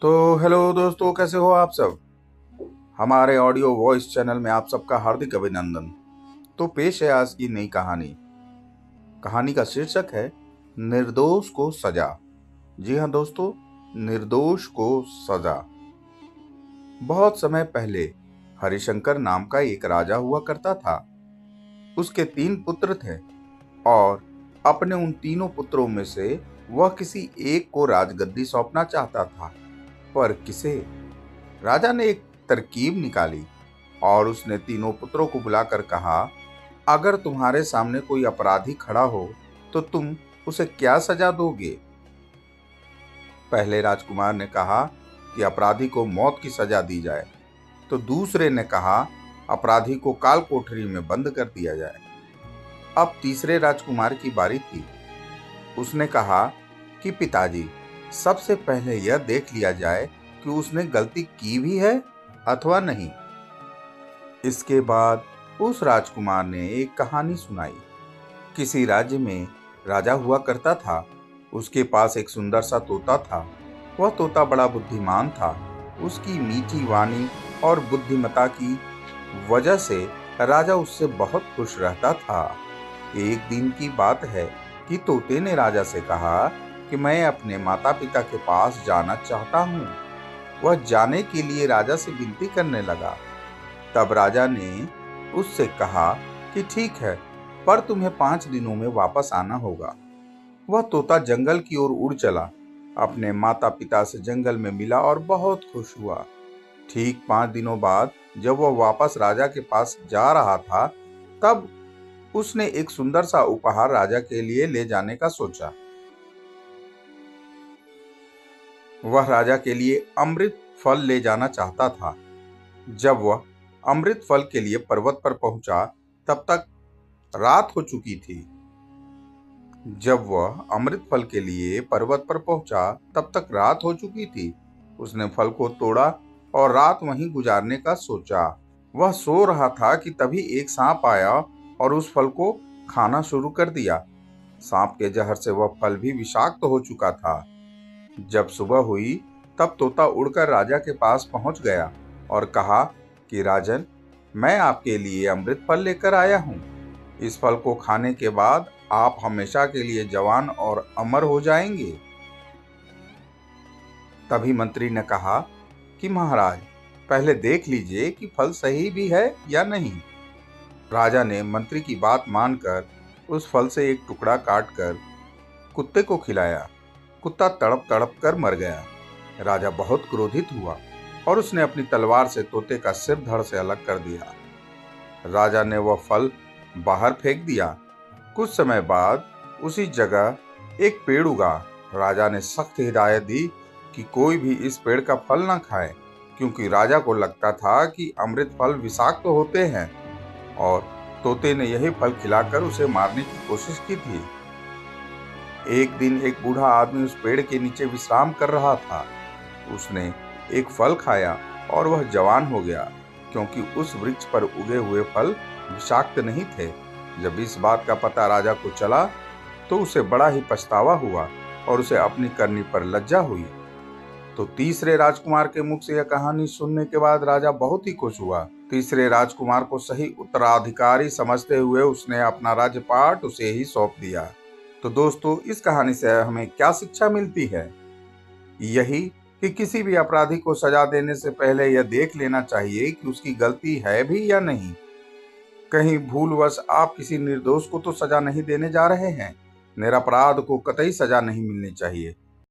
तो हेलो दोस्तों, कैसे हो आप सब। हमारे ऑडियो वॉइस चैनल में आप सबका हार्दिक अभिनंदन। तो पेश है आज की नई कहानी। कहानी का शीर्षक है निर्दोष को सजा। जी हाँ दोस्तों, निर्दोष को सजा। बहुत समय पहले हरिशंकर नाम का एक राजा हुआ करता था। उसके 3 पुत्र थे और अपने उन तीनों पुत्रों में से वह किसी एक को राजगद्दी सौंपना चाहता था। पर किसे? राजा ने एक तरकीब निकाली और उसने तीनों पुत्रों को बुलाकर कहा, अगर तुम्हारे सामने कोई अपराधी खड़ा हो तो तुम उसे क्या सजा दोगे? पहले राजकुमार ने कहा कि अपराधी को मौत की सजा दी जाए। तो दूसरे ने कहा अपराधी को काल कोठरी में बंद कर दिया जाए। अब तीसरे राजकुमार की बारी थी। उसने कहा कि पिताजी, सबसे पहले यह देख लिया जाए कि उसने गलती की भी है अथवा नहीं। इसके बाद उस राजकुमार ने एक कहानी सुनाई। किसी राज्य में राजा हुआ करता था। उसके पास एक सुंदर सा तोता था। वह तोता बड़ा बुद्धिमान था। उसकी मीठी वाणी और बुद्धिमता की वजह से राजा उससे बहुत खुश रहता था। एक दिन की बात है कि तोते ने राजा से कहा कि मैं अपने माता पिता के पास जाना चाहता हूँ। वह जाने के लिए राजा से विनती करने लगा। तब राजा ने उससे कहा कि ठीक है, पर तुम्हें 5 दिनों में वापस आना होगा। वह तोता जंगल की ओर उड़ चला। अपने माता पिता से जंगल में मिला और बहुत खुश हुआ। ठीक 5 दिनों बाद जब वह वापस राजा के पास जा रहा था, तब उसने एक सुंदर सा उपहार राजा के लिए ले जाने का सोचा। वह राजा के लिए अमृत फल ले जाना चाहता था। जब वह अमृत फल के लिए पर्वत पर पहुंचा, तब तक रात हो चुकी थी। जब वह अमृत फल के लिए पर्वत पर पहुंचा, तब तक रात हो चुकी थी। उसने फल को तोड़ा और रात वहीं गुजारने का सोचा। वह सो रहा था कि तभी एक सांप आया और उस फल को खाना शुरू कर दिया। सांप के जहर से वह फल भी विषाक्त हो चुका था। जब सुबह हुई, तब तोता उड़कर राजा के पास पहुंच गया और कहा कि राजन, मैं आपके लिए अमृत फल लेकर आया हूं। इस फल को खाने के बाद आप हमेशा के लिए जवान और अमर हो जाएंगे। तभी मंत्री ने कहा कि महाराज, पहले देख लीजिए कि फल सही भी है या नहीं। राजा ने मंत्री की बात मानकर उस फल से एक टुकड़ा काटकर कुत्ते को खिलाया। कुत्ता तड़प तड़प कर मर गया। राजा बहुत क्रोधित हुआ और उसने अपनी तलवार से तोते का सिर धड़ से अलग कर दिया। राजा ने वह फल बाहर फेंक दिया। कुछ समय बाद उसी जगह एक पेड़ उगा। राजा ने सख्त हिदायत दी कि कोई भी इस पेड़ का फल ना खाए, क्योंकि राजा को लगता था कि अमृत फल विषाक्त होते हैं और तोते ने यही फल खिलाकर उसे मारने की कोशिश की थी। एक दिन एक बूढ़ा आदमी उस पेड़ के नीचे विश्राम कर रहा था। उसने एक फल खाया और वह जवान हो गया, क्योंकि उस वृक्ष पर उगे हुए फल विषाक्त नहीं थे। जब इस बात का पता राजा को चला, तो उसे बड़ा ही पछतावा हुआ और उसे अपनी करनी पर लज्जा हुई। तो तीसरे राजकुमार के मुख से यह कहानी सुनने के बाद राजा बहुत ही खुश हुआ। तीसरे राजकुमार को सही उत्तराधिकारी समझते हुए उसने अपना राज्यपाट उसे ही सौंप दिया। तो दोस्तों, इस कहानी से हमें क्या शिक्षा मिलती है? यही कि किसी भी अपराधी को सजा देने से पहले यह देख लेना चाहिए कि उसकी गलती है भी या नहीं। कहीं भूलवश आप किसी निर्दोष को तो सजा नहीं देने जा रहे हैं। निरपराध को कतई सजा नहीं मिलनी चाहिए।